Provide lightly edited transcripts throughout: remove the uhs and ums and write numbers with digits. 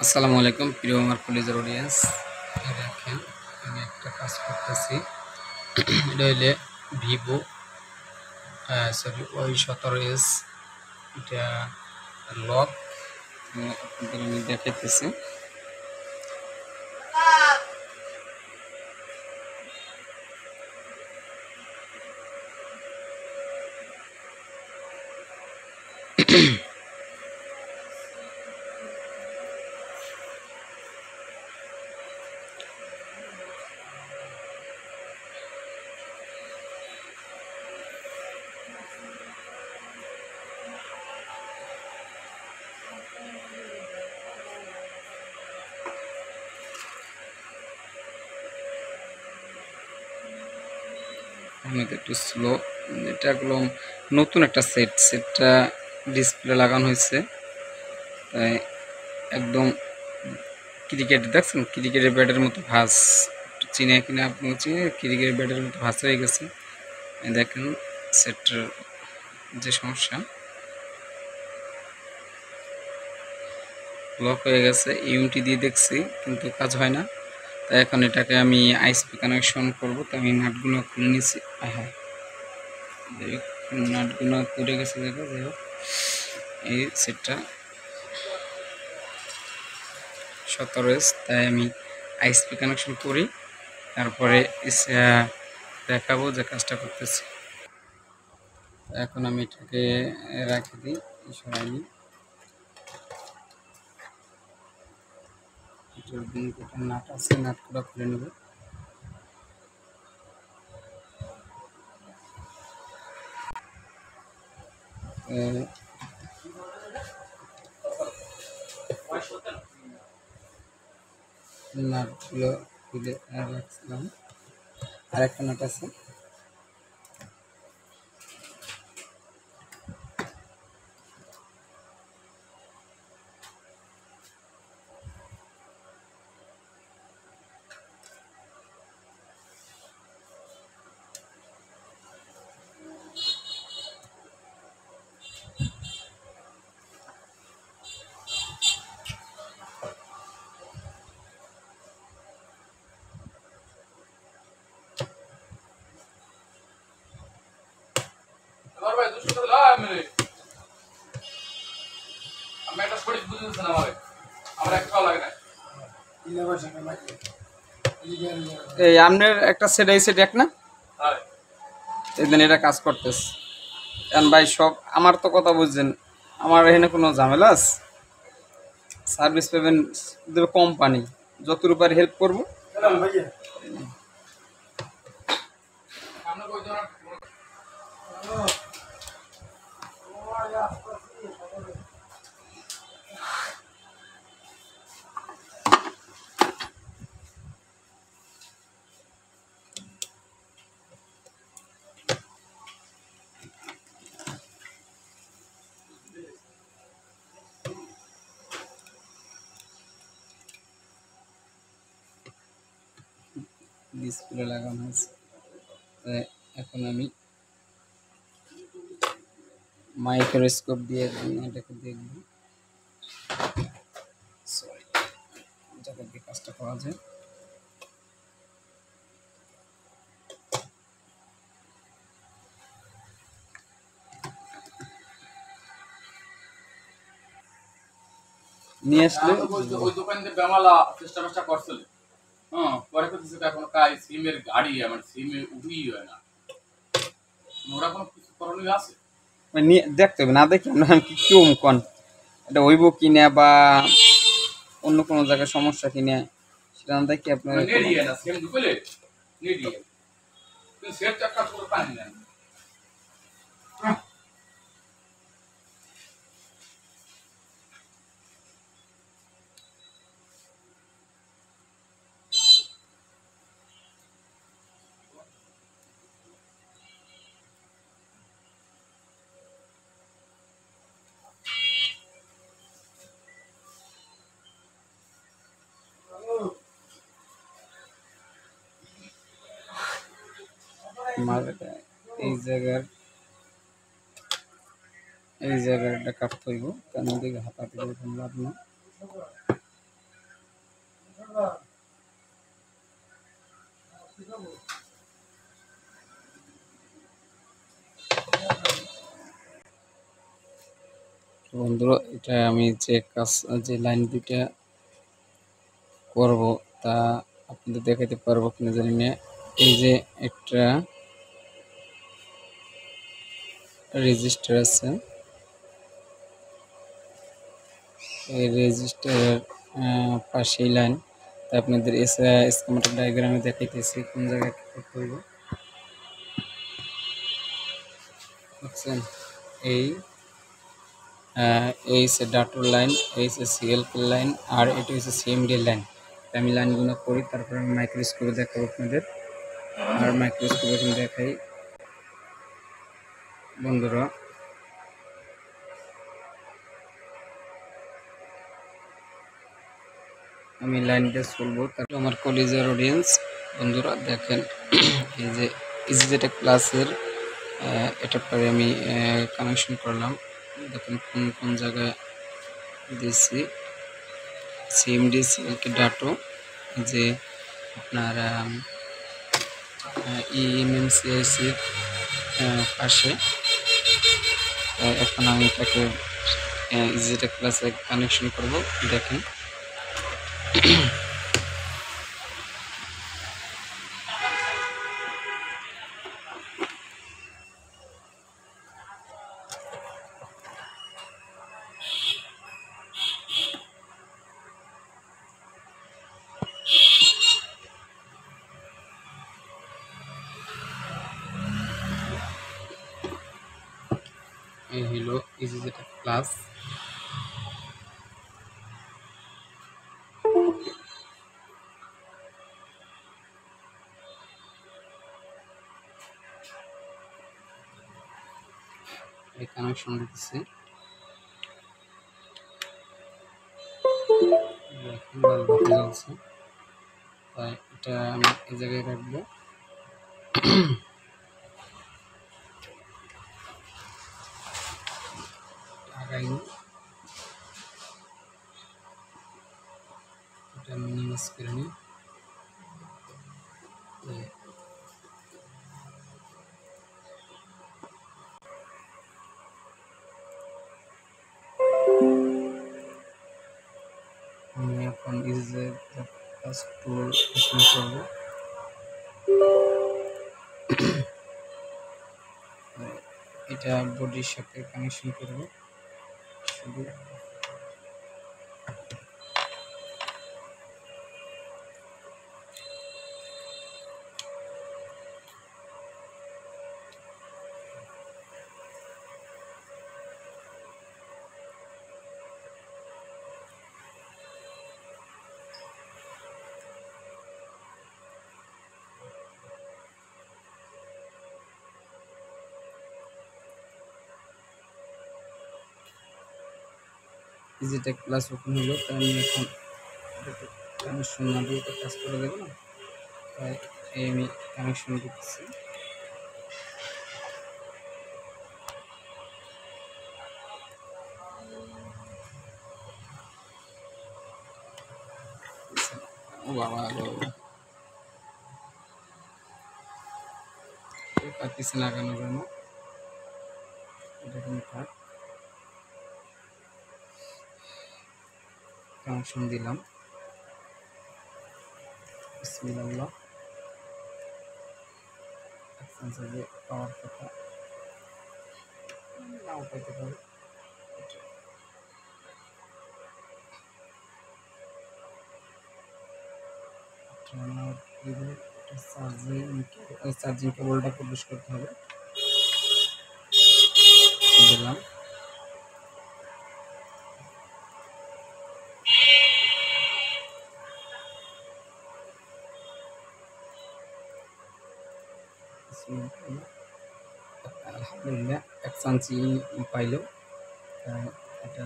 আসসালামু আলাইকুম প্রিয় আমার কলেজের অডিয়েন্স। দেখেন আমি একটা কাজ করতেছি। এটা হইলে ভিভো সরি Y17s, এটা লক আপনাদের আমি দেখাইতেছি। আমাদের একটু স্লো, এটা একদম নতুন একটা সেটটা ডিসপ্লে লাগানো হয়েছে, তাই একদম ক্রিকেট দেখছেন, ক্রিকেটের ব্যাটের মতো ভাঁজ চিনে কিনা আপনি চিনে, ক্রিকেটের ব্যাটের মতো ভাঁজ হয়ে গেছে। দেখেন সেটটার যে সমস্যা, লক হয়ে গেছে। ইউনিটি দিয়ে দেখছি কিন্তু কাজ হয় না, তাই এখন এটাকে আমি আইএসপি কানেকশন করব। তো আমি নাটগুলো খুলে নিয়েছি। হ্যাঁ, নাটগুলো পড়ে গেছে দেখো। যাই হোক, এই সেটটা 17s, তাই আমি আইএসপি কানেকশন করি, তারপরে দেখাবো যে কাজটা করতেছি। এখন আমি এটাকে রাখি দিই, সরাই নিই। নাট আছে, নাটগুলো খুলে নেব। নাটগুলো খুলে রাখছিলাম, আর একটা নাট আছে। এই আপনার একটা সেট, এই সেট এক না, এই দিন এটা কাজ করতেছে। কারণ ভাই সব আমার তো কথা বুঝছেন, আমার এখানে কোনো ঝামেলা আছে? সার্ভিস পাবেন দেবে কোম্পানি, যত রূপার হেল্প করবো। ডিসপ্লে লাগানো হয়েছে, এখন আমি মাইক্রোস্কোপ দিয়ে এটাকে দেখব, সরি, যাতে দিয়ে কাজটা করা যায়। নিয়ে আসলে ওই দোকানে বেমালা চেষ্টা করছিল, হ্যাঁ, পরে করতেছে এখন কাজ সিমের গাড়ি, আমার সিমে উঠেই হয় না। ওরা কোনো কিছু করণীয় আছে? নিয়ে দেখতে হবে, না দেখি আমরা কি কেউ কন এটা হইব কিনা বা অন্য কোনো জায়গায় সমস্যা কিনা, সেটা না দেখি আপনার নেড়িয়ে না সিম ঢুকলে নেড়িয়ে তুই সেট একটা করে পানি নেন। এই জায়গাটা কাটতে হইব, কারণ দিকে হাতাতে লাভ না। বন্ধুরা, এটা আমি যে লাইন দুইটা করব তা আপনাদের দেখাতে পারবো কিনা জানি না। এই যে একটা রেজিস্টার আছে, এই রেজিস্টারের পাশেই লাইন। তা আপনাদের স্কিমেটিক ডায়াগ্রামে দেখাইতেছি কোন জায়গায় কি করতে হইব। বুঝছেন? এই এই হচ্ছে ডাটোর লাইন, এই হচ্ছে সিএলপি লাইন, আর এটা হচ্ছে সিএমডি লাইন। আমি লাইনগুলো করি, তারপর আমি মাইক্রোস্কোপে দেখাবো আপনাদের। আর মাইক্রোস্কোপে এখন দেখাই বন্ধুরা। আমি লাইনটা চলবো, তারপর আমার কলেজের অডিয়েন্স বন্ধুরা দেখেন, এই যে ইজিজেটেক ক্লাসের এটার পরে আমি কানেকশন করলাম। দেখেন কোন কোন জায়গায় দিয়েছি। সিএমডি সিএলকে ডাটো, যে আপনার ইএমএমসিআইসির পাশে। এখন আমি এটাকে ইজিজেটেক ক্লাসে কানেকশন করব। দেখেন এই হলো ইজিজেটেক ক্লাস। এই কানেকশন দিতেছি, জ্বলছে। তাই এটা আমি এই জায়গায় রাখবো। আগাইনি, এটা মিনিমাইজ করে নিই। আমি এখন ইজিজেটেক ক্লাস টুল ওপেন করবো। এটা বডির সাথে কানেকশন করব শুধু। ইজিটেক ক্লাস ওপেন হলো, তাই আমি এখন কানেকশন না দিয়ে তো কাজ করে দেবো না, তাই আমি কানেকশন দিচ্ছি। ও বাবা গো, পিছনে লাগানো যায় না, এটা কিন্তু থাক। কানেকশন দিলাম, বিসমিল্লাহ। যে পাওয়ার কথা নাও পাইতে পারে। চার্জিং কেবলটা প্রবেশ করতে হবে, দিলাম। আলহামদুলিল্লাহ 1 সাঞ্চি পাইল। এটা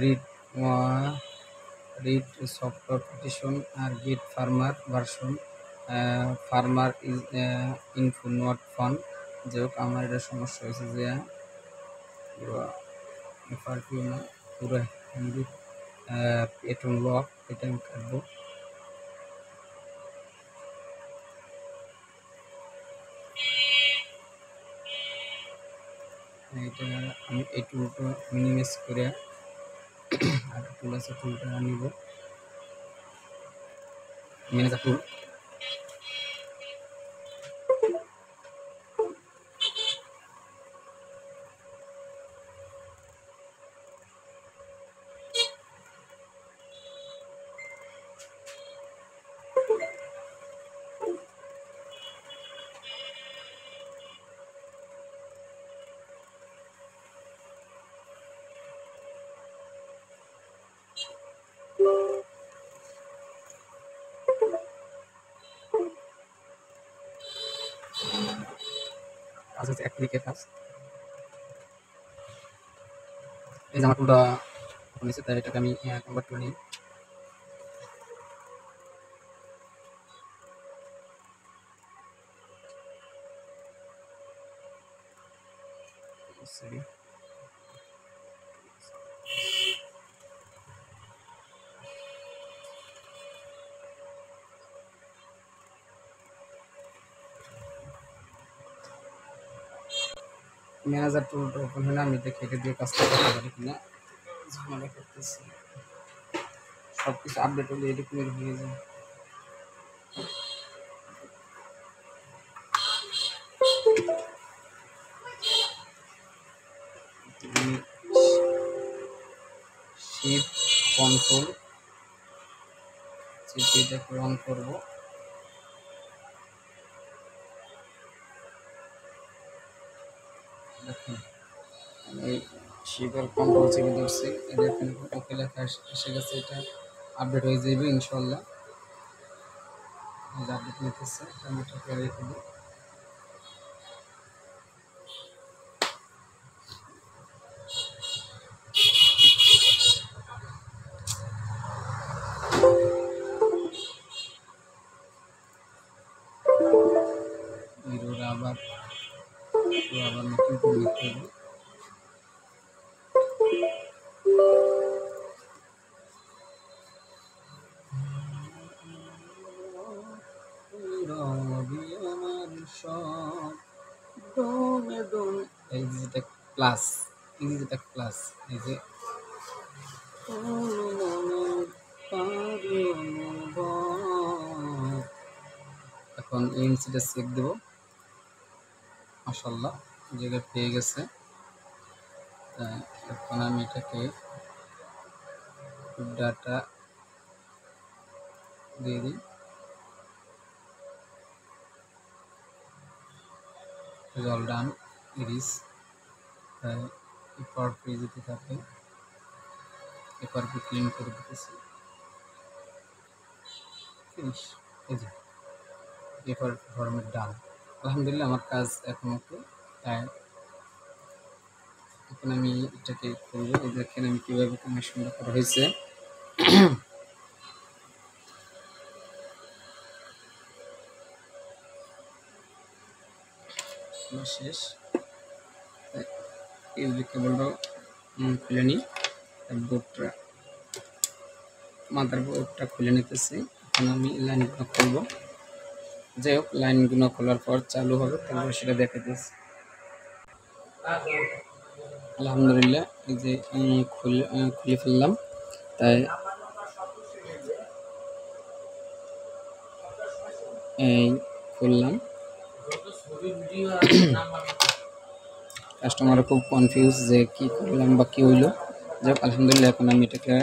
রিড রিড সফটওয়্যার পেটিশন আর get farmer version. Farmer is info not fun. যাই হোক, আমার এটা সমস্যা হয়েছে যে পারফিউম পুরো পেট্রোল লক, এটা আমি কাটবো। এটা আমি এই টুলটা মিনিমাইজ করে আর টুল আছে, টুলটা নিব, ম্যানেজার টুল। আচ্ছা, এক ক্লিকের কাজ। এই যে আমার টুলটা নিচ্ছে, তাই এটাকে আমি কনভার্ট করে নিই। সরি, ম্যানেজার টুলটা ওপেন হলে আমি দেখি এটা দিয়ে কাজটা করতে পারি কিনা। ঝামেলা করতেছি, সব কিছু আপডেট হলে এরকমের হয়ে যায়। আমি শিফট কন্ট্রোল চেপে এটাকে অন করবো। দেখুন আমি শিফট কন্ট্রোল চেপে ধরছি, দেখুন ওকে লেখা এসে গেছে। এটা আপডেট হয়ে যাবে ইনশাল্লাহ। আপডেট নিতেছে, আমি এটাকে রেখে দিই। আবার নতুন করে লিখতে হবে। এই যে প্লাস, এই যে প্লাস, এই যে এখন এমসিটা চেক দেবো। মাশাআল্লাহ জায়গায় পেয়ে গেছে। এখন আমি এটাকে ডাটা দিয়ে দিই। অল ডান, ইরিস এরপর পেজেতে থাকে, এরপর ক্লিন করে দিতেছি। ফিনিশ, এই যে এরপর ফরম্যাট ডান। আলহামদুলিল্লাহ আমার কাজ এখন ওকে। এখন আমি এটাকে করবো। দেখেন আমি কীভাবে কানেকশনটা করা হয়েছে। শেষ, ইউজি কেবলটা খুলে নিই। বোর্ডটা, মাদার বোর্ডটা খুলে নিতেছি। এখন আমি লাইনগুলো খুলবো। যাই হোক, লাইনগুলো খোলার পর চালু হবে, তারপর সেটা দেখে দিচ্ছি। আলহামদুলিল্লাহ এই যে খুলে ফেললাম। তাই এই খুললাম। কাস্টমার খুব কনফিউজ যে কি করলাম বা কি হইলো। যাক আলহামদুলিল্লাহ এখন আমি এটাকে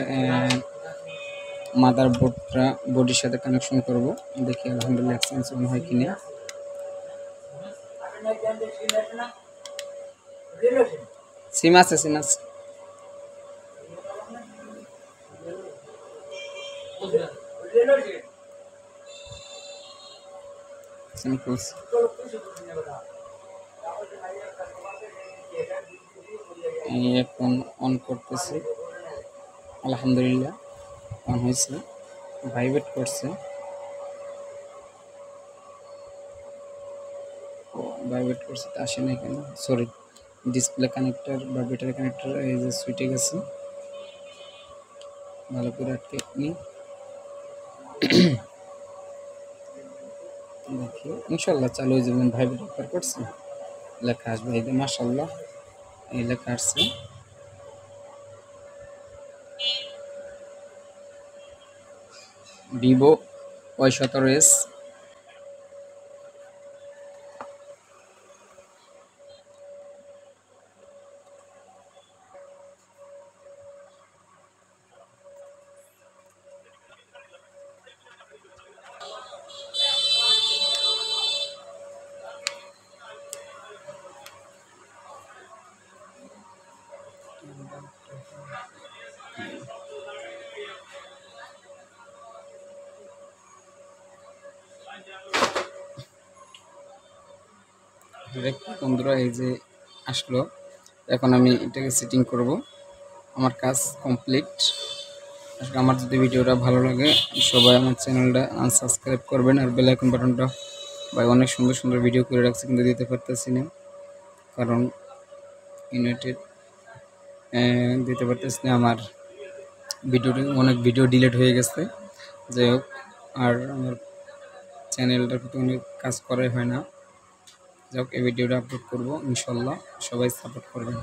মাদার বোর্ডটা বডির সাথে কানেকশন করব। দেখি আলহামদুলিল্লাহ এক্সচেঞ্জ অন হয় কিনা। সিম আছে, সিম আছে। এখন অন করতেছি। আলহামদুলিল্লাহ অন হয়েছে, ভাইব্রেট করছে। ভাইব্রেট করছে তা আসে না কেন, সরি। ডিসপ্লে কানেক্টর বা ব্যাটারি কানেক্টর এই যে সুইটে গেছে, ভালো করে আটকে নিই। দেখি ইনশাল্লাহ চালু হয়ে যাবেন। ভাইব্রেট একবার করছে, লেখা আসবে এই যে মাশাল্লাহ, এই লেখা আসছে। Vivo Y17s। বন্ধুরা এই যে আসলো, এখন আমি এটাকে সেটিং করব। আমার কাজ কমপ্লিট। আসলে আমার যদি ভিডিওটা ভালো লাগে সবাই আমার চ্যানেলটা আনসাবস্ক্রাইব করবেন, আর বেল আইকন বাটনটা, ভাই অনেক সুন্দর সুন্দর ভিডিও করে রাখছি কিন্তু দিতে পারতেছি না, কারণ ইউনাইটেড দিতে পারতেছি না। আমার অনেক ভিডিও ডিলিট হয়ে গেছে, যাই হোক। আর আমার চ্যানেলটার প্রতি অনেক কাজ করাই হয় না, যাই হোক। এই ভিডিওটা আপলোড করবো ইনশাল্লাহ, সবাই সাপোর্ট করবেন।